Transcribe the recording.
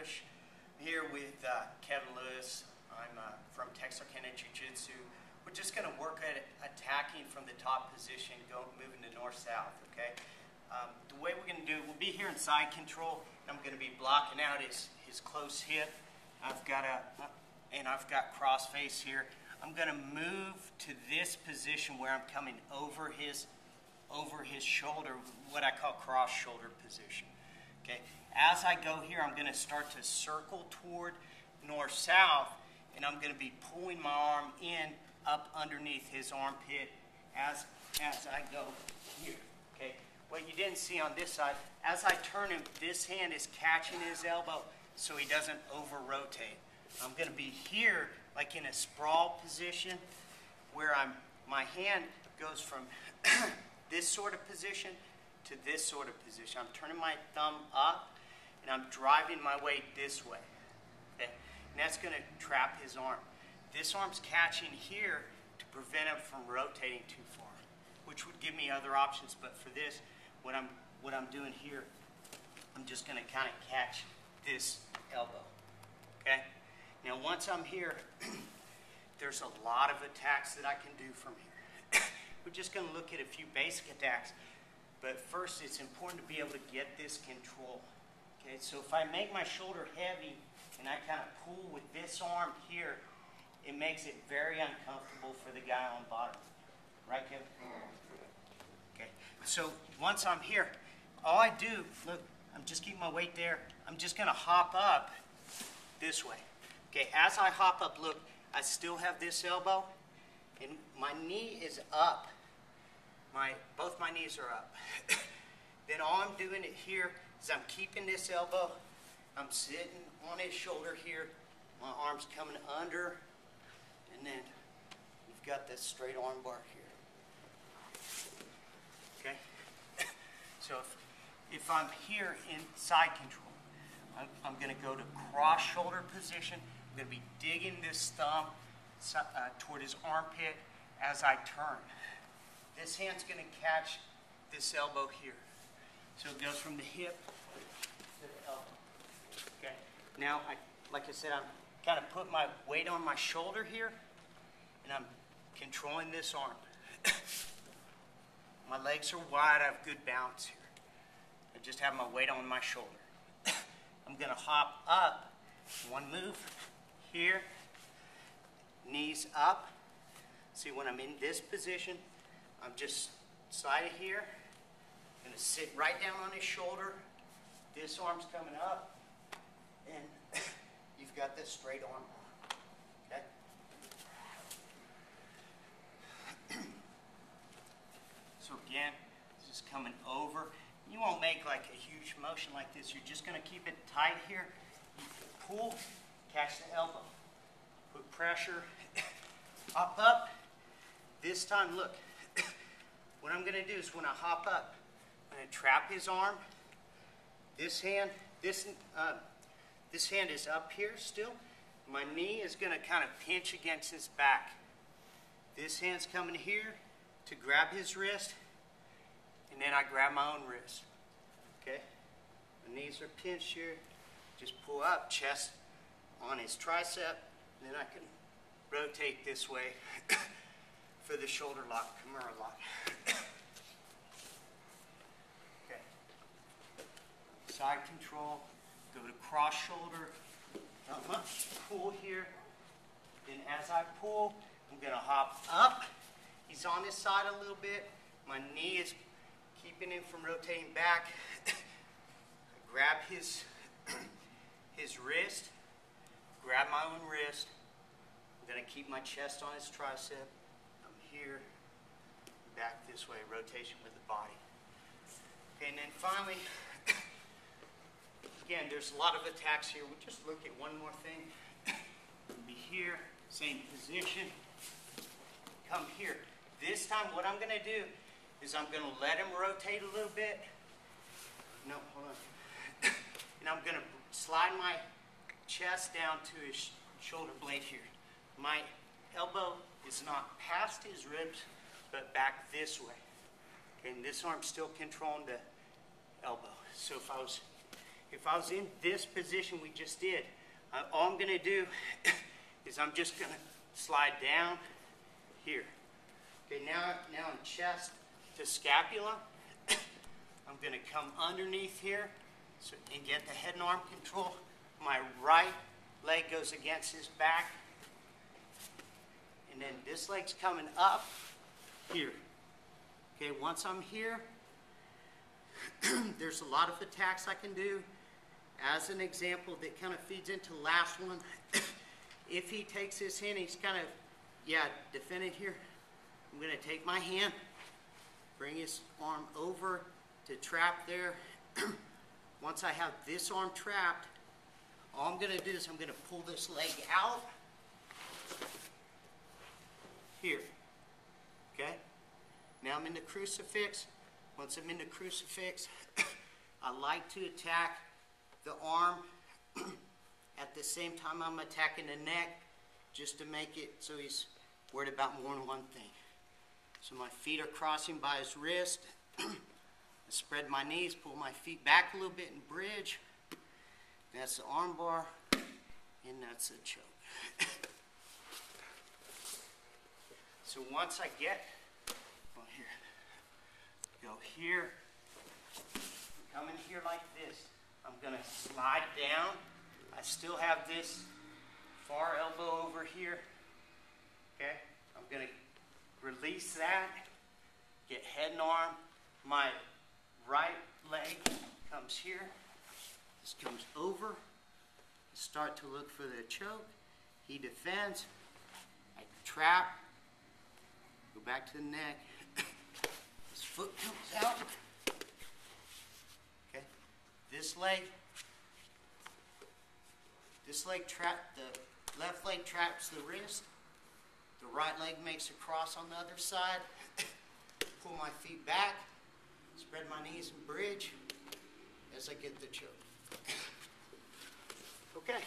push. I'm here with Kevin Lewis. I'm from Texarkana Jiu-Jitsu. We're just going to work at attacking from the top position, moving to north-south, okay? The way we're going to do it, we'll be here in side control, and I'm going to be blocking out his close hip. I've got cross face here. I'm going to move to this position where I'm coming over his shoulder, what I call cross shoulder position. Okay. As I go here, I'm going to start to circle toward north-south, and I'm going to be pulling my arm in up underneath his armpit as I go here. Okay. What you didn't see on this side, as I turn him, this hand is catching his elbow so he doesn't over-rotate. I'm going to be here like in a sprawl position where my hand goes from this sort of position to this sort of position. I'm turning my thumb up and I'm driving my weight this way. Okay? And that's going to trap his arm. This arm's catching here to prevent him from rotating too far, which would give me other options, but for this, what I'm doing here, I'm just going to kind of catch this elbow. Okay? Now once I'm here, there's a lot of attacks that I can do from here. We're just going to look at a few basic attacks, but first it's important to be able to get this control. Okay, so if I make my shoulder heavy and I kind of pull with this arm here, it makes it very uncomfortable for the guy on bottom. Right, Kevin? Okay, so once I'm here, all I do, look, I'm just keeping my weight there. I'm just going to hop up this way. Okay, as I hop up, look, I still have this elbow, and my knee is up. Both my knees are up. Then all I'm doing it here is I'm keeping this elbow. I'm sitting on his shoulder here. My arm's coming under, and then you've got this straight arm bar here. Okay? So if I'm here in side control, I'm going to go to cross shoulder position. I'm going to be digging this thumb toward his armpit as I turn. This hand's going to catch this elbow here. So it goes from the hip to the elbow. Okay. Now, like I said, I'm kind of putting my weight on my shoulder here, and I'm controlling this arm. My legs are wide. I have good balance here. I just have my weight on my shoulder. I'm going to hop up. One move here, knees up. See, when I'm in this position, I'm just sliding here. I'm going to sit right down on his shoulder. This arm's coming up, and you've got this straight arm. Okay? So again, this is coming over. You won't make like a huge motion like this. You're just going to keep it tight here. You pull, catch the elbow. Put pressure, hop up. This time, look, what I'm going to do is when I hop up, I'm going to trap his arm. This hand is up here still. My knee is going to kind of pinch against his back. This hand's coming here to grab his wrist, and then I grab my own wrist. Okay? My knees are pinched here. Just pull up, chest on his tricep, and then I can rotate this way for the shoulder lock, Kimura lock. Okay. Side control, go to cross shoulder, pull here. Then as I pull, I'm going to hop up. He's on his side a little bit. My knee is keeping him from rotating back. I grab his wrist, grab my own wrist. I'm going to keep my chest on his tricep. I'm here, back this way, rotation with the body. Okay, and then finally, again, there's a lot of attacks here. We'll just look at one more thing. We'll be here, same position. Come here. This time, what I'm going to do is I'm going to let him rotate a little bit. No, hold on. And I'm going to slide my chest down to his shoulder blade here. My elbow is not past his ribs, but back this way. Okay, and this arm's still controlling the elbow. So if I was if I was in this position we just did, all I'm going to do is I'm just going to slide down here. Okay, now I'm chest to scapula. I'm going to come underneath here and get the head and arm control. My right leg goes against his back. And then this leg's coming up here. Okay, once I'm here, there's a lot of attacks I can do. As an example that kind of feeds into the last one, if he takes his hand, he's kind of, defended here. I'm going to take my hand, bring his arm over to trap there. Once I have this arm trapped, all I'm going to do is I'm going to pull this leg out here. Okay? Now I'm in the crucifix. Once I'm in the crucifix, I like to attack the arm at the same time I'm attacking the neck, just to make it so he's worried about more than one thing. So my feet are crossing by his wrist. I spread my knees, pull my feet back a little bit and bridge. That's the arm bar, and that's the choke. So once I get, well, here, go here, come in here like this. I'm going to slide down. I still have this far elbow over here. Okay? I'm going to release that, get head and arm. My right leg comes here. This comes over. Start to look for the choke. He defends. I trap. Go back to the neck. His foot comes out. Okay. This leg the left leg traps the wrist. The right leg makes a cross on the other side. Pull my feet back. Spread my knees and bridge as I get the choke. Okay.